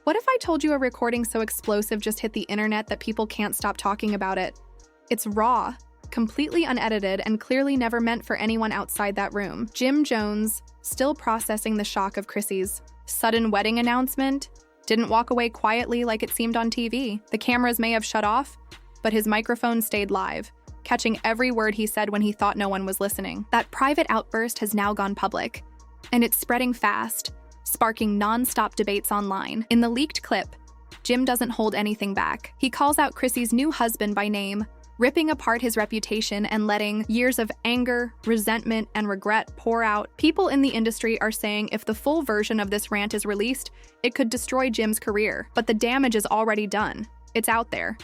What if I told you a recording so explosive just hit the internet that people can't stop talking about it? It's raw, completely unedited, and clearly never meant for anyone outside that room. Jim Jones, still processing the shock of Chrissy's sudden wedding announcement, didn't walk away quietly like it seemed on TV. The cameras may have shut off, but his microphone stayed live, catching every word he said when he thought no one was listening. That private outburst has now gone public, and it's spreading fast, sparking non-stop debates online. In the leaked clip, Jim doesn't hold anything back. He calls out Chrissy's new husband by name, ripping apart his reputation and letting years of anger, resentment, and regret pour out. People in the industry are saying if the full version of this rant is released, it could destroy Jim's career. But the damage is already done. It's out there.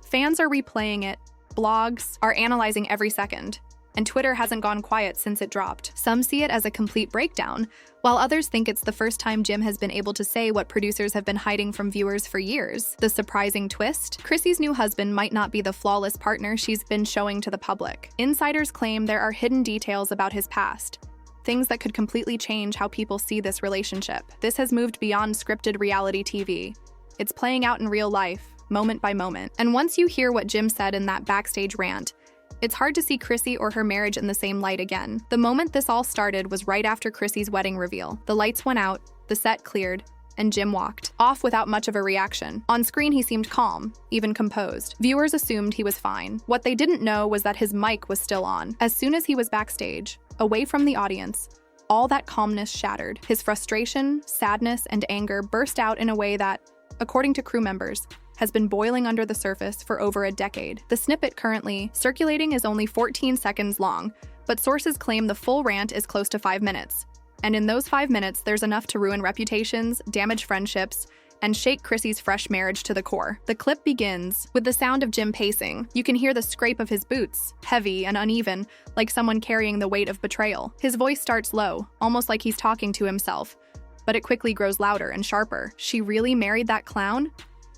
Fans are replaying it, blogs are analyzing every second, and Twitter hasn't gone quiet since it dropped. Some see it as a complete breakdown, while others think it's the first time Jim has been able to say what producers have been hiding from viewers for years. The surprising twist? Chrissy's new husband might not be the flawless partner she's been showing to the public. Insiders claim there are hidden details about his past, things that could completely change how people see this relationship. This has moved beyond scripted reality TV. It's playing out in real life, moment by moment. And once you hear what Jim said in that backstage rant, it's hard to see Chrissy or her marriage in the same light again. The moment this all started was right after Chrissy's wedding reveal. The lights went out, the set cleared, and Jim walked off without much of a reaction. On screen, he seemed calm, even composed. Viewers assumed he was fine. What they didn't know was that his mic was still on. As soon as he was backstage, away from the audience, all that calmness shattered. His frustration, sadness, and anger burst out in a way that, according to crew members, has been boiling under the surface for over a decade. The snippet currently circulating is only 14 seconds long, but sources claim the full rant is close to 5 minutes. And in those 5 minutes, there's enough to ruin reputations, damage friendships, and shake Chrissy's fresh marriage to the core. The clip begins with the sound of Jim pacing. You can hear the scrape of his boots, heavy and uneven, like someone carrying the weight of betrayal. His voice starts low, almost like he's talking to himself, but it quickly grows louder and sharper. She really married that clown?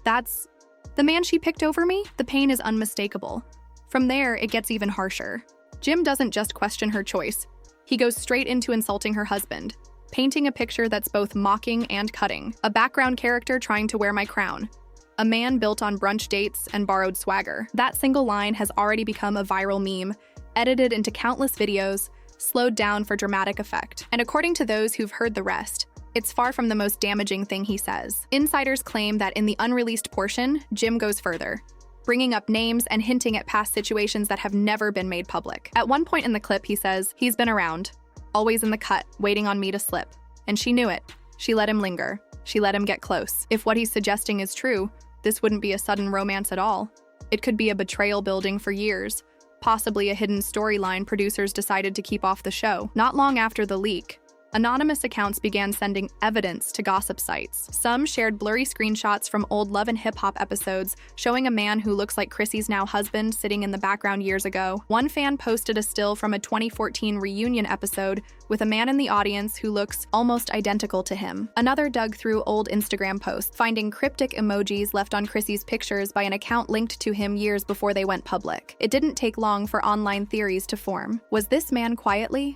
That's the man she picked over me? The pain is unmistakable. From there, it gets even harsher. Jim doesn't just question her choice. He goes straight into insulting her husband, painting a picture that's both mocking and cutting. A background character trying to wear my crown. A man built on brunch dates and borrowed swagger. That single line has already become a viral meme, edited into countless videos, slowed down for dramatic effect. And according to those who've heard the rest, it's far from the most damaging thing he says. Insiders claim that in the unreleased portion, Jim goes further, bringing up names and hinting at past situations that have never been made public. At one point in the clip, he says, "He's been around, always in the cut, waiting on me to slip. And she knew it. She let him linger. She let him get close." If what he's suggesting is true, this wouldn't be a sudden romance at all. It could be a betrayal building for years, possibly a hidden storyline producers decided to keep off the show. Not long after the leak, anonymous accounts began sending evidence to gossip sites. Some shared blurry screenshots from old Love and Hip Hop episodes showing a man who looks like Chrissy's now husband sitting in the background years ago. One fan posted a still from a 2014 reunion episode with a man in the audience who looks almost identical to him. Another dug through old Instagram posts, finding cryptic emojis left on Chrissy's pictures by an account linked to him years before they went public. It didn't take long for online theories to form. Was this man quietly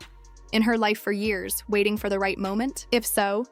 in her life for years, waiting for the right moment? If so,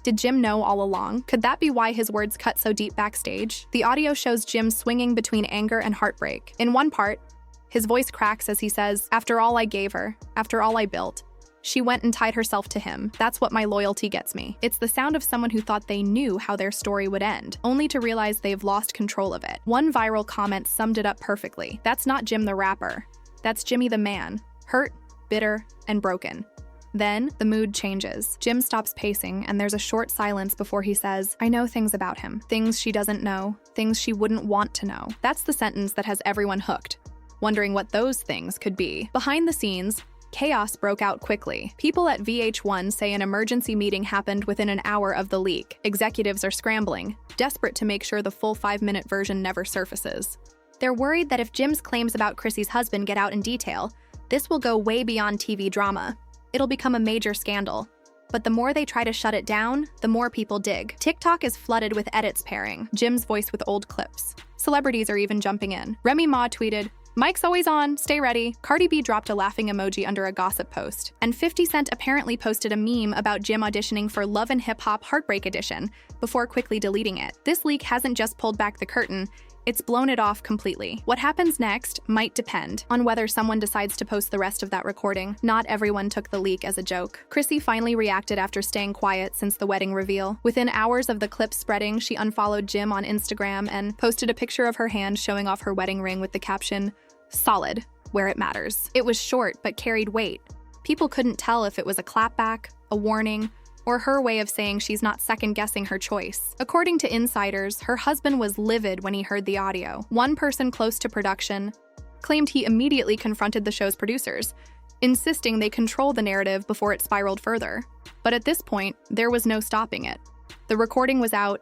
did Jim know all along? Could that be why his words cut so deep backstage? The audio shows Jim swinging between anger and heartbreak. In one part, his voice cracks as he says, "After all I gave her, after all I built, she went and tied herself to him. That's what my loyalty gets me." It's the sound of someone who thought they knew how their story would end, only to realize they've lost control of it. One viral comment summed it up perfectly. "That's not Jim the rapper. That's Jimmy the man. Hurt, bitter, and broken." Then, the mood changes. Jim stops pacing, and there's a short silence before he says, "I know things about him. Things she doesn't know. Things she wouldn't want to know." That's the sentence that has everyone hooked, wondering what those things could be. Behind the scenes, chaos broke out quickly. People at VH1 say an emergency meeting happened within an hour of the leak. Executives are scrambling, desperate to make sure the full 5-minute version never surfaces. They're worried that if Jim's claims about Chrissy's husband get out in detail, this will go way beyond TV drama. It'll become a major scandal. But the more they try to shut it down, the more people dig. TikTok is flooded with edits pairing Jim's voice with old clips. Celebrities are even jumping in. Remy Ma tweeted, Mike's always on, stay ready. Cardi B dropped a laughing emoji under a gossip post. And 50 Cent apparently posted a meme about Jim auditioning for Love and Hip Hop Heartbreak Edition before quickly deleting it. This leak hasn't just pulled back the curtain, it's blown it off completely. What happens next might depend on whether someone decides to post the rest of that recording. Not everyone took the leak as a joke. Chrissy finally reacted after staying quiet since the wedding reveal. Within hours of the clip spreading, she unfollowed Jim on Instagram and posted a picture of her hand showing off her wedding ring with the caption, "Solid, where it matters." It was short but carried weight. People couldn't tell if it was a clapback, a warning, or her way of saying she's not second-guessing her choice. According to insiders, her husband was livid when he heard the audio. One person close to production claimed he immediately confronted the show's producers, insisting they control the narrative before it spiraled further. But at this point, there was no stopping it. The recording was out,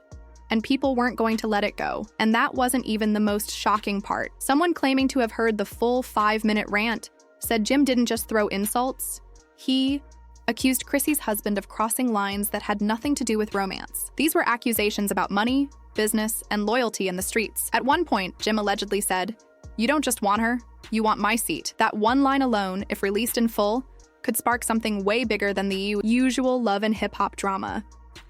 and people weren't going to let it go. And that wasn't even the most shocking part. Someone claiming to have heard the full 5-minute rant said Jim didn't just throw insults, he accused Chrissy's husband of crossing lines that had nothing to do with romance. These were accusations about money, business, and loyalty in the streets. At one point, Jim allegedly said, "You don't just want her, you want my seat." That one line alone, if released in full, could spark something way bigger than the usual love and hip-hop drama.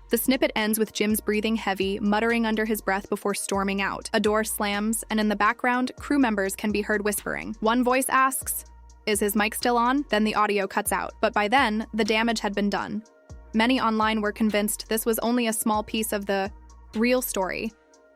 The snippet ends with Jim's breathing heavy, muttering under his breath before storming out. A door slams, and in the background, crew members can be heard whispering. One voice asks, "Is his mic still on?" Then the audio cuts out. But by then, the damage had been done. Many online were convinced this was only a small piece of the real story,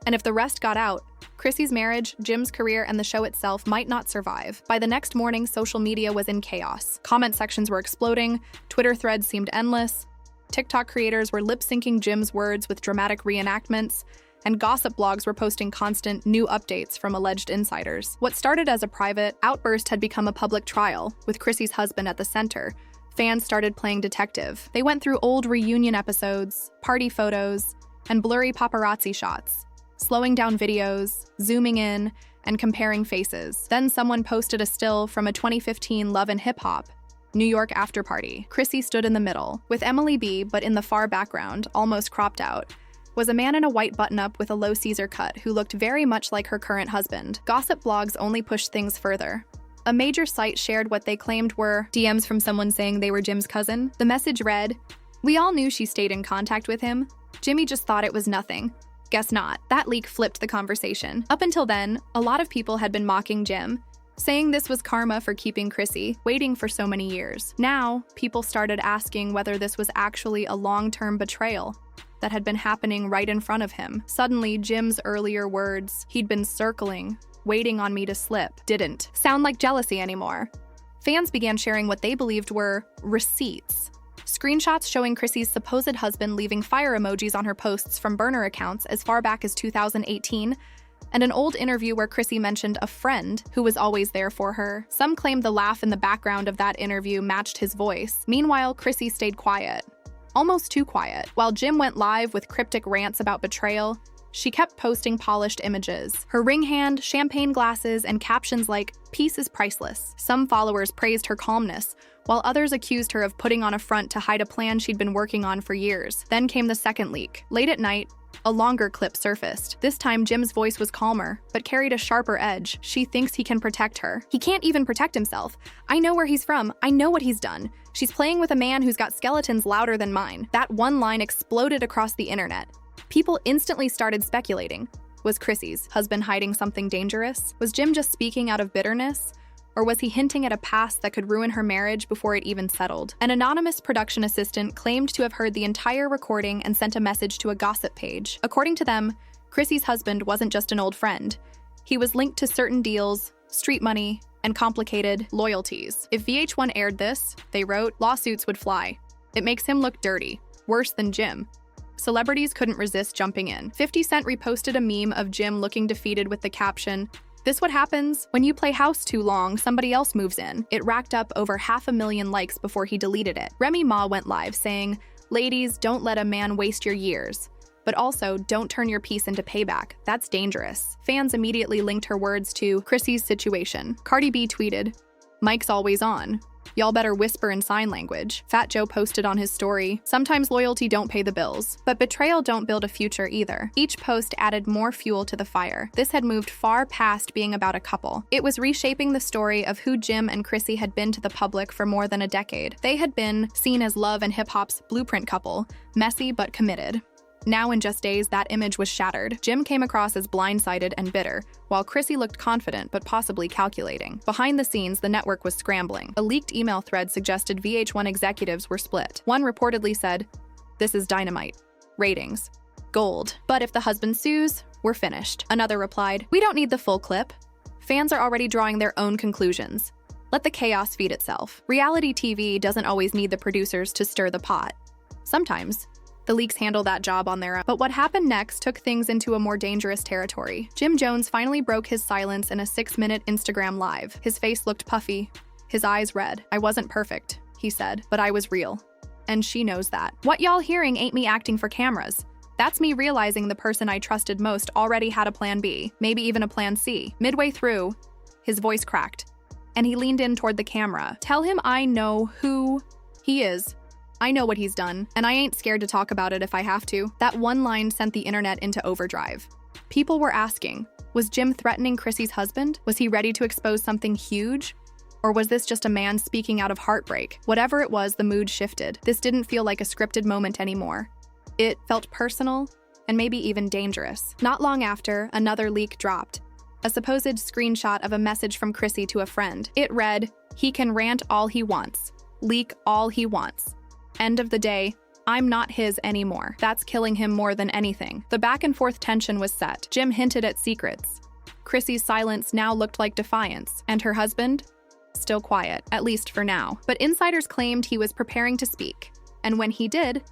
and if the rest got out, Chrissy's marriage, Jim's career, and the show itself might not survive. By the next morning, social media was in chaos. Comment sections were exploding, Twitter threads seemed endless, TikTok creators were lip-syncing Jim's words with dramatic reenactments, and gossip blogs were posting constant new updates from alleged insiders. What started as a private outburst had become a public trial, with Chrissy's husband at the center. Fans started playing detective. They went through old reunion episodes, party photos, and blurry paparazzi shots, slowing down videos, zooming in, and comparing faces. Then someone posted a still from a 2015 Love and Hip Hop New York after party. Chrissy stood in the middle, with Emily B, but in the far background, almost cropped out, was a man in a white button-up with a low Caesar cut who looked very much like her current husband. Gossip blogs only pushed things further. A major site shared what they claimed were DMs from someone saying they were Jim's cousin. The message read, "We all knew she stayed in contact with him. Jimmy just thought it was nothing. Guess not." That leak flipped the conversation. Up until then, a lot of people had been mocking Jim, saying this was karma for keeping Chrissy, waiting for so many years. Now, people started asking whether this was actually a long-term betrayal that had been happening right in front of him. Suddenly, Jim's earlier words, "He'd been circling, waiting on me to slip," didn't sound like jealousy anymore. Fans began sharing what they believed were receipts. Screenshots showing Chrissy's supposed husband leaving fire emojis on her posts from burner accounts as far back as 2018, and an old interview where Chrissy mentioned a friend who was always there for her. Some claimed the laugh in the background of that interview matched his voice. Meanwhile, Chrissy stayed quiet. Almost too quiet. While Jim went live with cryptic rants about betrayal, she kept posting polished images. Her ring hand, champagne glasses, and captions like, "Peace is priceless." Some followers praised her calmness, while others accused her of putting on a front to hide a plan she'd been working on for years. Then came the second leak. Late at night, a longer clip surfaced. This time, Jim's voice was calmer, but carried a sharper edge. She thinks he can protect her. He can't even protect himself. I know where he's from. I know what he's done. She's playing with a man who's got skeletons louder than mine. That one line exploded across the internet. People instantly started speculating. Was Chrissy's husband hiding something dangerous? Was Jim just speaking out of bitterness? Or was he hinting at a past that could ruin her marriage before it even settled? An anonymous production assistant claimed to have heard the entire recording and sent a message to a gossip page. According to them, Chrissy's husband wasn't just an old friend. He was linked to certain deals, street money, and complicated loyalties. If VH1 aired this, they wrote, lawsuits would fly. It makes him look dirty, worse than Jim. Celebrities couldn't resist jumping in. 50 Cent reposted a meme of Jim looking defeated with the caption, "This what happens when you play house too long, somebody else moves in." It racked up over 500,000 likes before he deleted it. Remy Ma went live saying, "Ladies, don't let a man waste your years. But also, don't turn your peace into payback. That's dangerous." Fans immediately linked her words to Chrissy's situation. Cardi B tweeted, "Mike's always on. Y'all better whisper in sign language, Fat Joe posted on his story. Sometimes loyalty don't pay the bills, but betrayal don't build a future either. Each post added more fuel to the fire. This had moved far past being about a couple. It was reshaping the story of who Jim and Chrissy had been to the public for more than a decade. They had been seen as love and hip-hop's blueprint couple, messy but committed. Now in just days, that image was shattered. Jim came across as blindsided and bitter, while Chrissy looked confident but possibly calculating. Behind the scenes, the network was scrambling. A leaked email thread suggested VH1 executives were split. One reportedly said, "This is dynamite. Ratings. Gold. But if the husband sues, we're finished." Another replied, "We don't need the full clip. Fans are already drawing their own conclusions. Let the chaos feed itself." Reality TV doesn't always need the producers to stir the pot. Sometimes the leaks handle that job on their own. But what happened next took things into a more dangerous territory. Jim Jones finally broke his silence in a 6-minute Instagram live. His face looked puffy, his eyes red. "I wasn't perfect," he said, "but I was real. And she knows that. What y'all hearing ain't me acting for cameras. That's me realizing the person I trusted most already had a plan B, maybe even a plan C." Midway through, his voice cracked, and he leaned in toward the camera. "Tell him I know who he is. I know what he's done, and I ain't scared to talk about it if I have to." That one line sent the internet into overdrive. People were asking, was Jim threatening Chrissy's husband? Was he ready to expose something huge? Or was this just a man speaking out of heartbreak? Whatever it was, the mood shifted. This didn't feel like a scripted moment anymore. It felt personal and maybe even dangerous. Not long after, another leak dropped. A supposed screenshot of a message from Chrissy to a friend. It read, "He can rant all he wants, leak all he wants. End of the day, I'm not his anymore. That's killing him more than anything." The back and forth tension was set. Jim hinted at secrets. Chrissy's silence now looked like defiance, and her husband? Still quiet, at least for now. But insiders claimed he was preparing to speak, and when he did,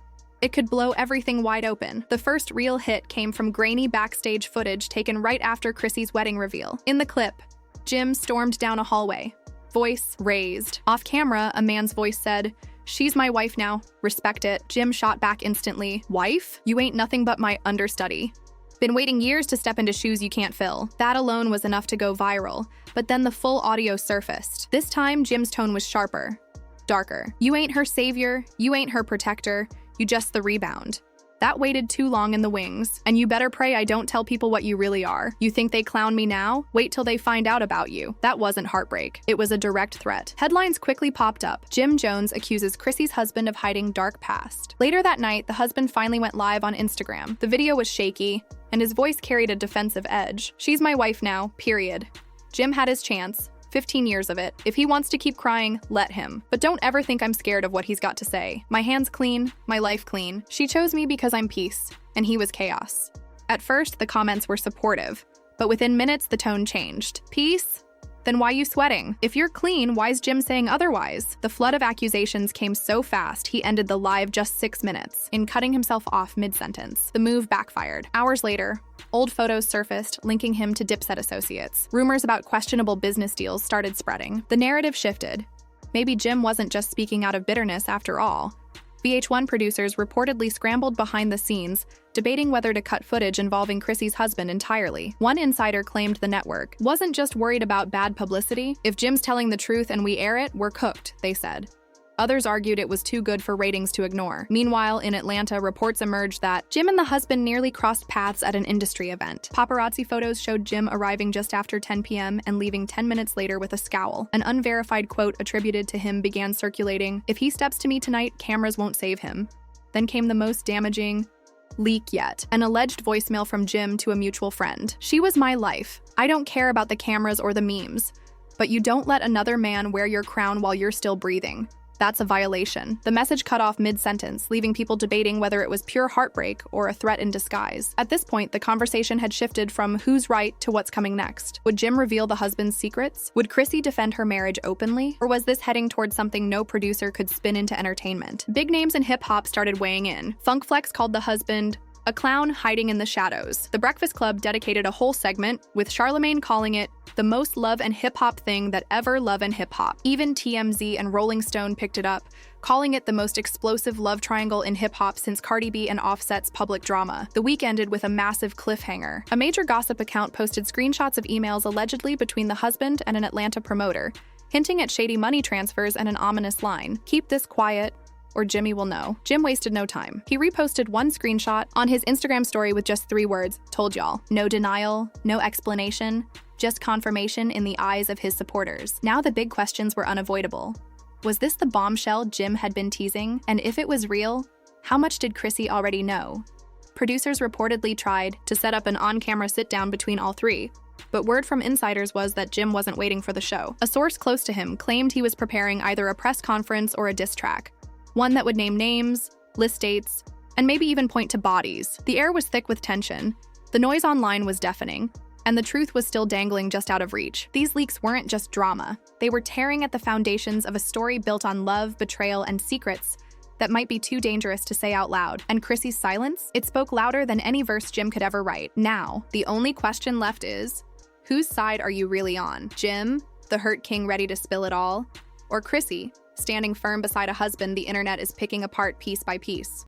it could blow everything wide open. The first real hit came from grainy backstage footage taken right after Chrissy's wedding reveal. In the clip, Jim stormed down a hallway, voice raised. Off camera, a man's voice said, "She's my wife now. Respect it." Jim shot back instantly. "Wife? You ain't nothing but my understudy. Been waiting years to step into shoes you can't fill." That alone was enough to go viral, but then the full audio surfaced. This time, Jim's tone was sharper, darker. "You ain't her savior, you ain't her protector, you just the rebound. That waited too long in the wings, and you better pray I don't tell people what you really are. You think they clown me now? Wait till they find out about you." That wasn't heartbreak. It was a direct threat. Headlines quickly popped up. Jim Jones accuses Chrissy's husband of hiding dark past. Later that night, the husband finally went live on Instagram. The video was shaky, and his voice carried a defensive edge. "She's my wife now, period. Jim had his chance. 15 years of it. If he wants to keep crying, let him. But don't ever think I'm scared of what he's got to say. My hands clean, my life clean. She chose me because I'm peace, and he was chaos." At first, the comments were supportive, but within minutes, the tone changed. "Peace? Then why you sweating? If you're clean, why's Jim saying otherwise?" The flood of accusations came so fast, he ended the live just 6 minutes, in cutting himself off mid-sentence. The move backfired. Hours later, old photos surfaced, linking him to Dipset associates. Rumors about questionable business deals started spreading. The narrative shifted. Maybe Jim wasn't just speaking out of bitterness after all. VH1 producers reportedly scrambled behind the scenes, debating whether to cut footage involving Chrissy's husband entirely. One insider claimed the network wasn't just worried about bad publicity. "If Jim's telling the truth and we air it, we're cooked," they said. Others argued it was too good for ratings to ignore. Meanwhile, in Atlanta, reports emerged that Jim and the husband nearly crossed paths at an industry event. Paparazzi photos showed Jim arriving just after 10 p.m. and leaving 10 minutes later with a scowl. An unverified quote attributed to him began circulating, "If he steps to me tonight, cameras won't save him." Then came the most damaging leak yet, an alleged voicemail from Jim to a mutual friend. "She was my life. I don't care about the cameras or the memes. But you don't let another man wear your crown while you're still breathing. That's a violation." The message cut off mid-sentence, leaving people debating whether it was pure heartbreak or a threat in disguise. At this point, the conversation had shifted from who's right to what's coming next. Would Jim reveal the husband's secrets? Would Chrissy defend her marriage openly? Or was this heading towards something no producer could spin into entertainment? Big names in hip-hop started weighing in. Funk Flex called the husband a clown hiding in the shadows. The Breakfast Club dedicated a whole segment, with Charlemagne calling it the most love and hip-hop thing that ever love and hip-hop. Even TMZ and Rolling Stone picked it up, calling it the most explosive love triangle in hip-hop since Cardi B and Offset's public drama. The week ended with a massive cliffhanger. A major gossip account posted screenshots of emails allegedly between the husband and an Atlanta promoter, hinting at shady money transfers and an ominous line, "Keep this quiet, or Jimmy will know." Jim wasted no time. He reposted one screenshot on his Instagram story with just 3 words, "Told y'all." No denial, no explanation, just confirmation in the eyes of his supporters. Now the big questions were unavoidable. Was this the bombshell Jim had been teasing? And if it was real, how much did Chrissy already know? Producers reportedly tried to set up an on-camera sit-down between all 3, but word from insiders was that Jim wasn't waiting for the show. A source close to him claimed he was preparing either a press conference or a diss track, one that would name names, list dates, and maybe even point to bodies. The air was thick with tension, the noise online was deafening, and the truth was still dangling just out of reach. These leaks weren't just drama. They were tearing at the foundations of a story built on love, betrayal, and secrets that might be too dangerous to say out loud. And Chrissy's silence? It spoke louder than any verse Jim could ever write. Now, the only question left is, whose side are you really on? Jim, the hurt king ready to spill it all? Or Chrissy, standing firm beside a husband the internet is picking apart piece by piece?